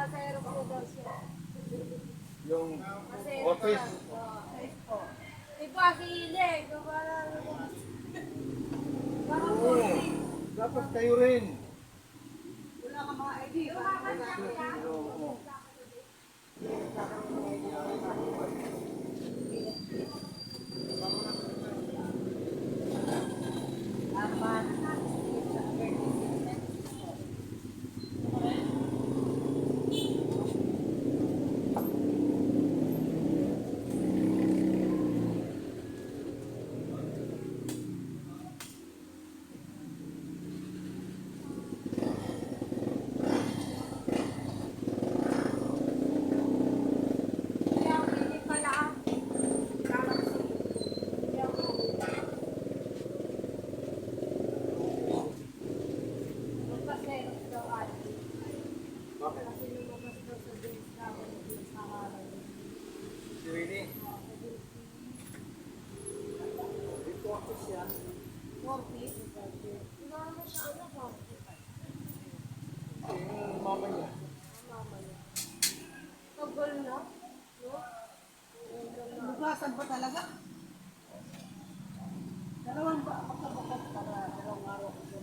Pasayro ko daw siya. Yung Pasayro office. ko. Iba kilig. Parang Oo. Dapat kayo rin. wala ka mga idea. Oo. Bakit? Si Winnie? Dito office yan. Yung mama niya. Lugasan ba talaga? Dalawang ba? Magkabakat para dalawang araw ko sa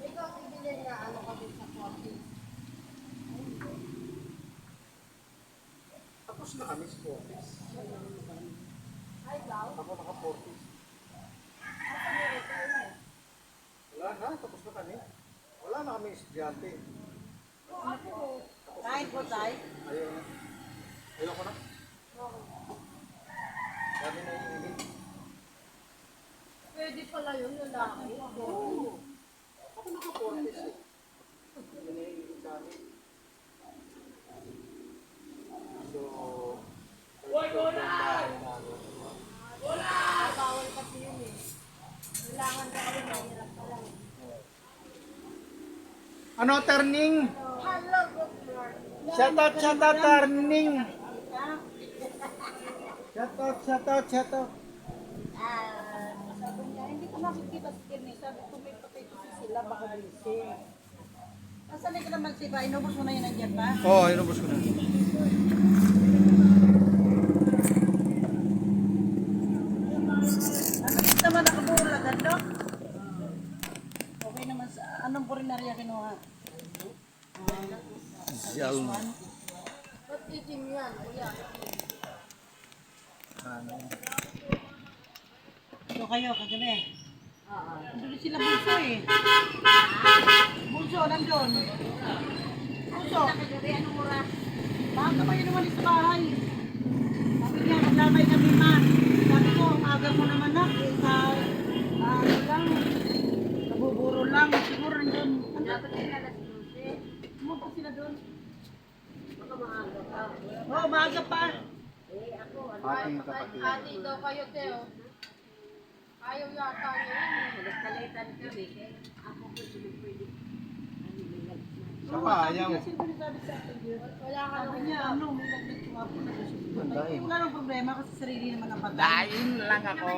ikaw bibili na ano ka din sa coffee. Tapos na kami sa office. Ay, daw? Ako naka-40s. Wala na, tapos na kami. Wala na kami estudyante. Kain po tayo. Ayaw na. Ayaw ko na. Dami na iinit. Pwede pala yun, lalaki. Oo. Ako naka-40s eh. Hindi na iinit sa amin. So, Bawal kasi yun eh. Kailangan na kami mahirap pa lang. ano, turning? Hello, good morning. Shout out, turning. Shout out. Sabi niya, hindi ko makikita si Kenny. Sabi ko, may patay kasi sila, baka busy. Asan ka naman si Ba? Inubos mo na yun nandiyan ba? Oo, inubos ko na. Ano yun naman nakabulagan, no? Okay naman sa, anong purinarya kinuha? Zalman. Ba't itim yan, kuya? Ito kayo, kagabi. Nandun sila bunso eh. Bunso, nandun. Bunso. Anong oras? Bakit ba yun naman sa bahay? Sabi niya, maglamay kami ma. Sabi ko, ang aga mo naman na. Ano lang, nabuburo lang. Siguro nandun. Dapat sila na sinusi. Pumunta sila doon. Baka maaga pa. Oo, maaga pa. Ating kapatid. Ati daw kayo, Teo. Ayaw yata niya yun eh. Nagkalitan kami. Ako ko pwede. Sa pa, ayaw. Wala ka naman niya. Ano, may nagtatuwapo na siya. Daing. Wala nang problema kasi sarili naman ang patay. Daing lang ako.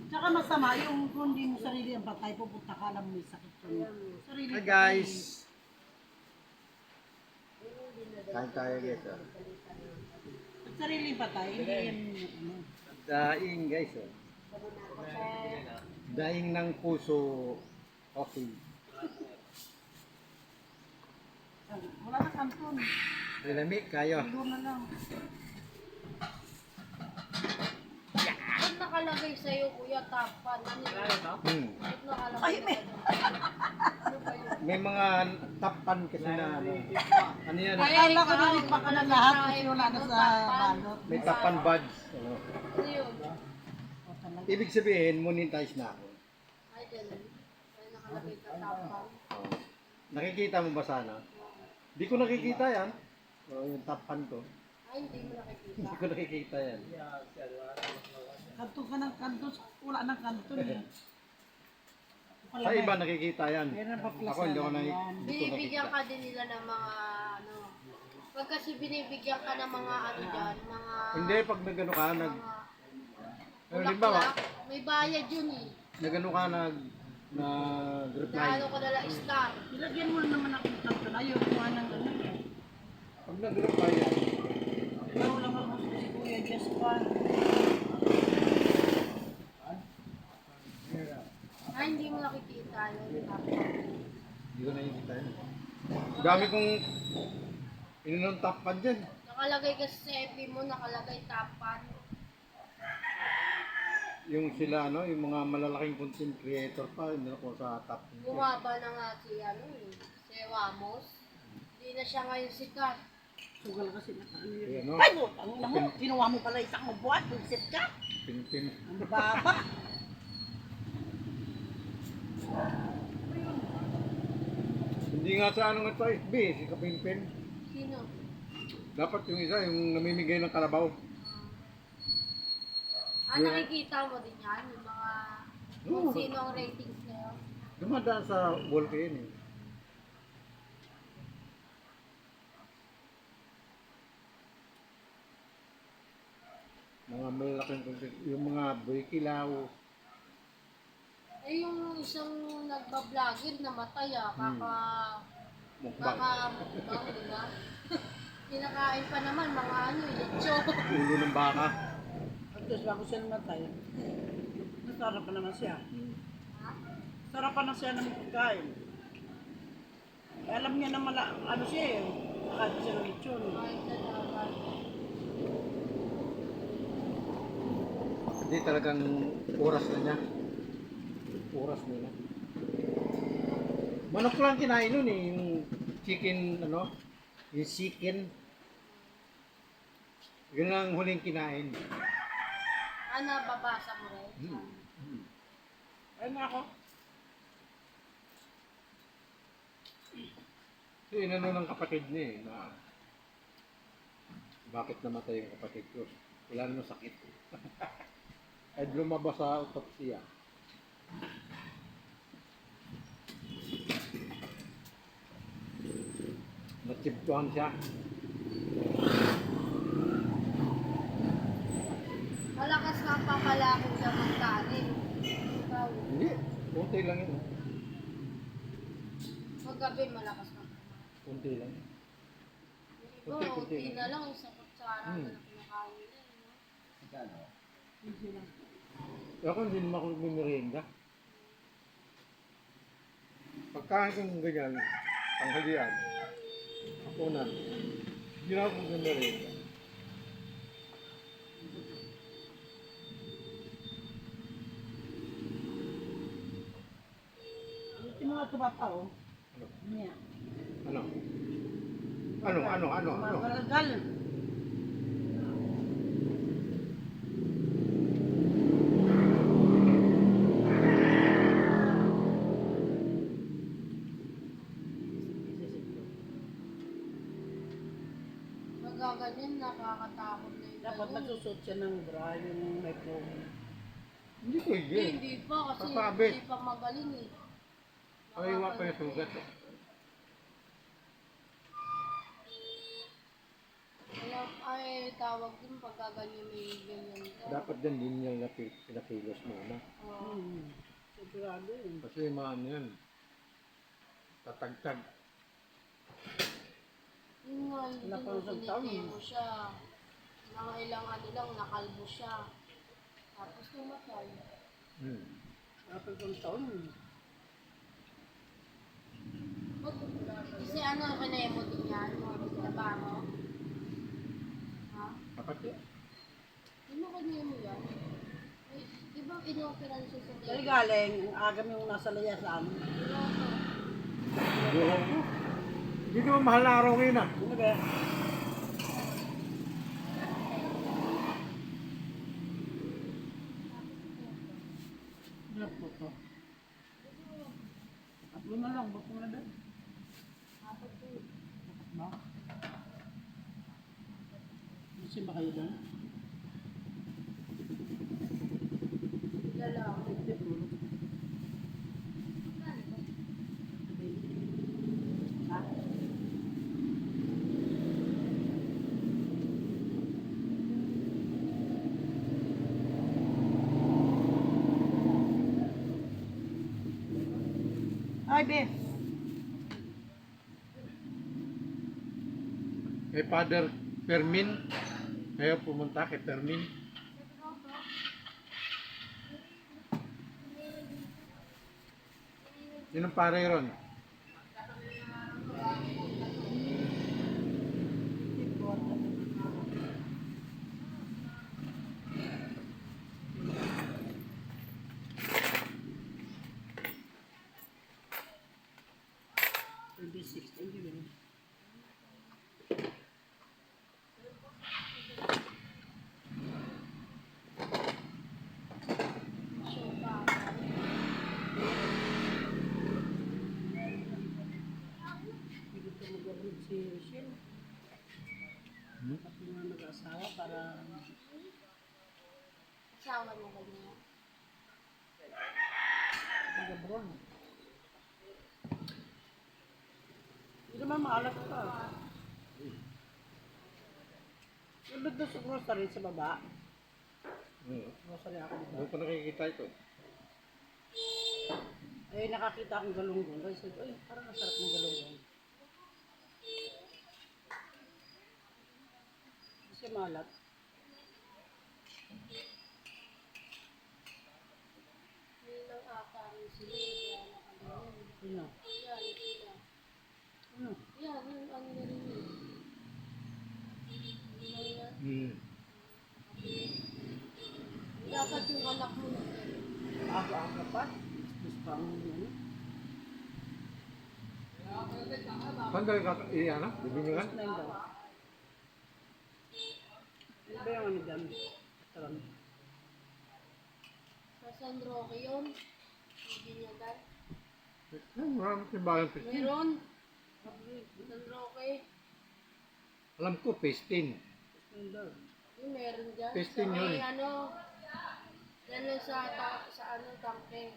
Tsaka masama yung kung hindi mo sarili ang patay, pupunta ka lang may sakit ka. Sarili Hi guys. Kain tayo guys. At sarili patay, hindi yan ano. Daing guys. Daing ng puso. Okay. Wala na kanton. Lamig kayo. Siguro na lang. Ba't nakalagay sa'yo, kuya, tapan? Ano yun? Ba't nakalagay? Ay, may... May mga tapan kasi na ano. Ano yan? Akala ko na pa ka na lahat kasi wala na sa balot. May tapan buds. Ano. Ano yun? Ibig sabihin, monetize na ako. Ay, ganun. Ay, nakalagay ka tapan. Nakikita mo ba sana? Di ko nakikita yan. Yung tapan ko. Ay, hindi mo nakikita. Hindi ko nakikita yan. Kanto ka ng kanto. Wala ng kanto niya. Sa iba nakikita yan. Meron pa plus Ako hindi ko yan. nakikita. Binibigyan ka din nila ng mga ano. Pag kasi binibigyan ka ng mga ano dyan, mga Hindi, pag nagano ka, halimbawa, Bulaklak. May bayad yun eh. nagano ka nag-reply. Naano ko nila star. Nilagyan mo naman ako ng kanto na yun. Kuha ng ganun. Pag nag-reply yan, Laro lang ako si Kuya Just pa. Ay, hindi mo nakikita yun. hindi ko nakikita yun. Dami kong inunong top pad dyan. Nakalagay kasi sa FB mo, nakalagay tapan. Yung sila, yung mga malalaking content creator pa, hindi ako sa top. Bumaba na nga si, si Ramos. Hindi na siya ngayon sikat. Sugal kasi na ano yun. Ayan, no? Ay, butang ina mo. Kinuha mo pala isang mabuhat. Pagsit ka. Pinpin. Ang baba. Hindi nga sa ano nga sa FB, si Kapinpin. Sino? Dapat yung isa, yung namimigay ng kalabaw. Nakikita mo din yan? Yung mga, kung sino ang ratings na yun? Dumadaan sa wall ko yun eh. Mga malalaking content, yung mga boy kilaw. Eh, yung isang nagbablogger namatay Mukbang. mukbang, di ba? Kinakain pa naman mga lechon. Ulo ng baka. At tapos bago siya namatay. Nasarap pa naman siya. Ha? Sarap pa na siya ng pagkain. Eh, alam niya na ano siya eh. Kahit siya ng lechon. Ay, talaga. Hindi talagang oras na niya. Oras nila. Manok lang kinain nun eh. Yung chicken, yung chicken. Yun ang huling kinain. Babasa mo rin? Ayun nga ako. So, inano ng kapatid niya eh, na bakit namatay yung kapatid ko? Wala namang sakit. Ay lumabas sa autopsya. Natsiptuhan siya. Malakas nga pa pala kung siya magkanin. Ikaw, Hindi, kunti lang yun. magabi malakas nga pa. Kunti lang. Ikaw, Kunti-kunti hindi lang. na lang yung sa kutsara Hmm. na kinakain na. Ako hindi naman ako nagmimerienda. Pagkain kong ganyan, tanghalian, hapunan, hindi na ako nagmimerienda. Yung mga tubapa oh. Ano? Niya. Ano? Ano? Magalagal. Magaganyan, nakakatakot na yun. Dapat nagsusot siya ng bra yung may promo. Hindi pwede. Hindi pa, kasi Papabit. hindi pa magaling eh. Ay, iwa pa yung sugat eh. Kaya ay tawag din pagkaganyan may ganyan ka. Dapat din din niya nakilos muna. Oo. Sigurado yun. Kasi maano yan. Tatagtag. Yun nga, hindi Wala pa mo isang taon. mo siya. Mga ilang lang, nakalbo siya. Tapos tumatay. Dapat kong taon. Kasi kinemo din yan, mga trabaho. Ha? Dapat yun. Ano kinemo yan? Ay, di ba inoperan siya sa Dali galing, ang agam yung nasa layasan. Buhok mo. Hindi ko mahal na araw ngayon ah. Ano ba? Hirap po to. Tatlo na lang, ba't na doon? Ba? Kasi ba kayo doon? Lalaki. Ha? Ay, be. Kay Father Fermin. Ayaw pumunta kay Fermin. Yun ang pare ron. Hindi ko mag-abroad si Rachel. Pati nga nag-asawa para Asawa niya ba niya? mag-abroad. Hindi naman maalat ka. Ulod na sa grocery sa baba. Grocery ako dito. Doon ko nakikita ito. Ay, nakakita akong galunggong. Ay, sabi, ay, parang masarap ng galunggong. Kasi malat. Hindi lang ata rin sila. Yan, nakaganon. Sino? Yan, sila. Ano? Yan, yung ano na rin yun. Hindi lang yan. Dapat yung anak mo na yan. Aga-aga pa. Mas pa ang ano. Saan tayo ano? Bibingan? Na yun daw. Ano ba yung ano dyan? Restaurant. Sa San Roque yun. Hindi niya dad. Maraming timbalan festin. Meron. San Roque. Alam ko, festin. Ano daw? Yung meron dyan. Testing sa yun may eh. ano. Yan lang sa ano, tangke.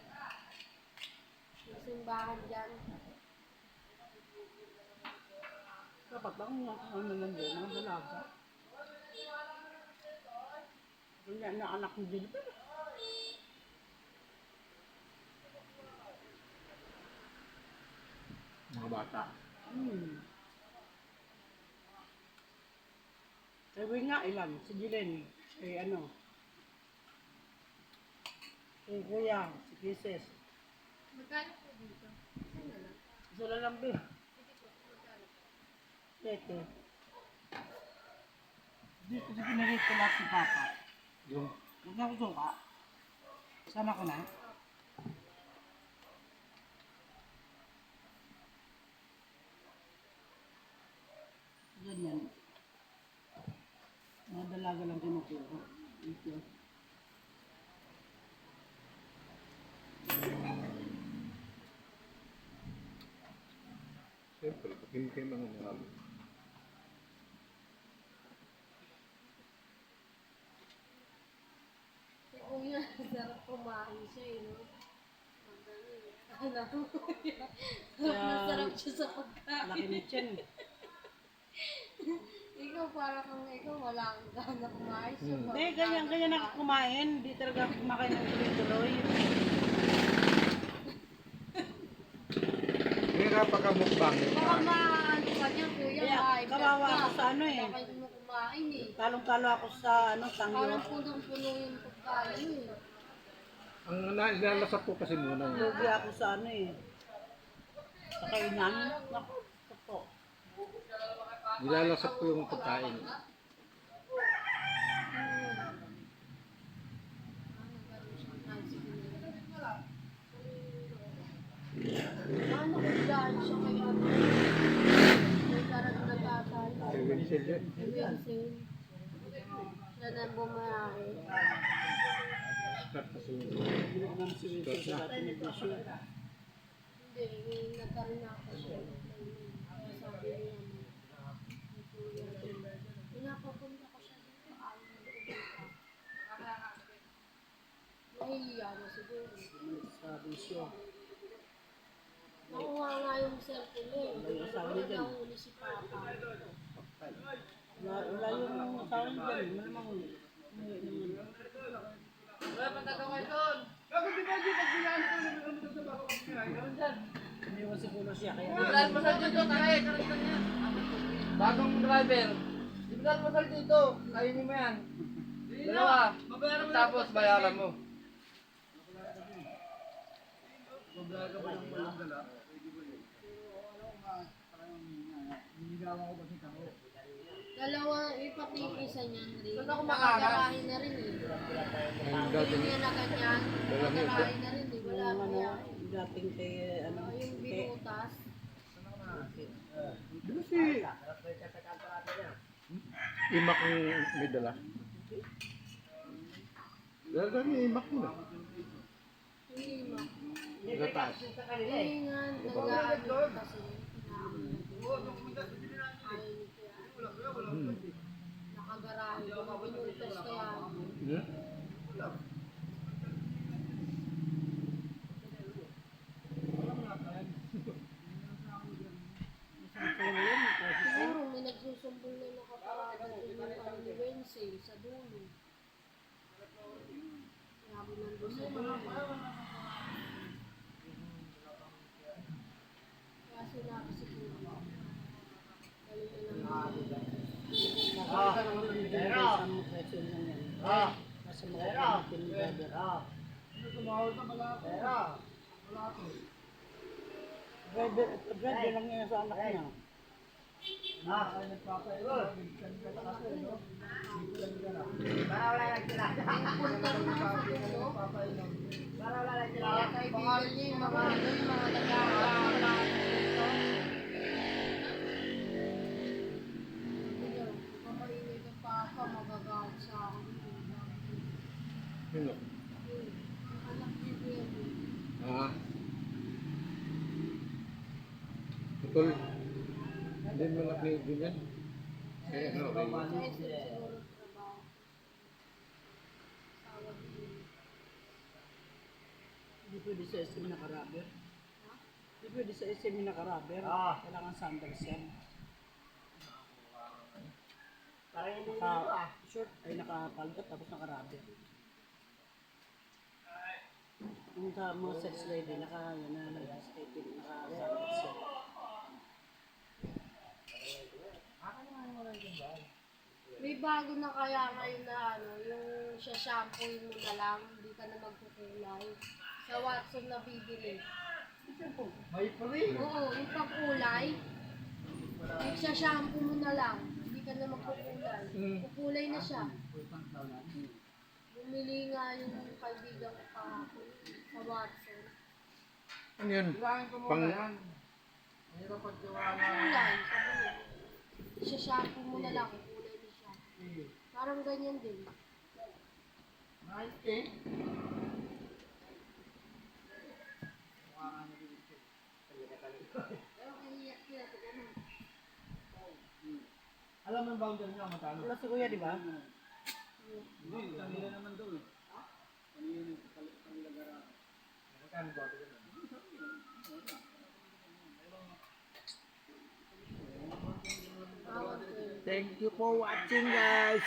Yung simbahan dyan. Dapat lang ano lang doon, mga dalaga. Kanya na anak mo dyan. Mga bata. Sabi nga ilan, si Jilen, si ano, si Kuya, si Kisses. Magkano po dito? Ano lang? Isa lang ba? Tete. Dito sa pinalit ko lahat si Papa. Yung Huwag na ako suka. Sama ko na. Ganyan. Mga dalaga lang kinukuha. Ito. siyempre, pag mga marami. Si Kuya, sarap kumain siya eh, no? Alam mo yan. Sarap siya sa pagkain. Laki ni Chen. Ikaw para kang ikaw, wala kang gana kumain. Siya, Hindi, ganyan ako kumain. Di talaga ako kumakain ng tuloy-tuloy. Hirapan ka mukbang. Baka maano ka niya, Kuya, Kaya, high blood kawawa ka. ako sa ano eh. Wala kayo mo kumain eh. Talong-talo ako sa ano, tangyo. Parang punong-puno yung pagkain eh. Ang nilalasap ko kasi muna. Lugi ako sa ano eh. Sa kainan. Naku, ito po. Nilalasap ko yung pagkain. Ano kung dahil siya kay ano? May karang nagkasal. Kay Winsel yun. Kay Winsel. Siya na bumayari. Start na sunod. Hindi ko naman si Winsel sa lahat ng bisyo. Hindi, nagkaroon na ako siya. Kaya sabi niya, pinapapunta ko siya dito. Ayaw na pumunta. Nahihiya na siguro. Sa bisyo. Nakuha nga yung cellphone eh. May asawa niya dyan. Nahuli si Papa. Wala yung asawa niya dyan. Malamang huli. Hindi naman. Iniwan siguro siya. Kaya Ibigay mo sa dito, tayo, karakter niya. Bagong driver. Ibigay mo sa dito, kainin mo yan. Dalawa. Tapos bayaran mo. Dalawa, pati yung isa niyan rin. Saan ako Nakagarahin na rin eh. Yung niya na ganyan, nakagarahin na rin eh. Wala na yan. dating kay ano, Yung binutas. Di ba si Imak yung may dala? Dala ni Imak yun ah. Hindi mo. Gatas. Hindi nga, nag-aano kasi. Nakagarahin. Binutas kaya. Hmm? Siguro may nagsusumbong na nakaparada doon yung ni Wednesday sa dulo. Grabe nandun sa dulo. Kaya sinabi siguro. Galing na lang. nakakita naman ng video sa mga question lang yan. Nasa mga pamatin ni brother. Driver lang yan sa anak niya. Punta naman sa dulo. Kaya kaibigan niya yung mga nagkakaroon dito. Kung maingay ka papa, magagalit sa akin. Sino? Yung anak ni Bebe. Ah. Betul. Hindi mo nakinig din yan. Eh, ano, okay. Kahit siguro trabaho. Tawag din. Hindi pwede sa SM naka-rubber. Hindi pwede sa SM naka-rubber. Kailangan sandals yan. Naka-short ay naka-palgat tapos naka-rubber. Yung sa mga sex lady, naka-skating, naka-sandals yan. May bago na kaya ngayon na ano, yung shampoo mo na lang, hindi ka na magkukulay. Sa Watson na bibili. May free. Oo, yung pangkulay. Yung shampoo mo na lang, hindi ka na magkukulay. Kukulay na siya. Bumili nga yung kaibigan ko kahapon sa Watson. Ano yun? Bilangin ko muna Pang- yan. Mahirap pagtiwala. Kulay, sabi mo. Shampoo mo na lang, kukulay na siya. Parang ganyan din. 90. Pero kaiyak sila sa ganun. Alam mo yung boundary niya, matalo. Wala si Kuya, di ba? Hindi, kanila naman doon. Kanila yung kanila gara. Magkano ba ito? Tawag ko yun. Thank you for watching, guys.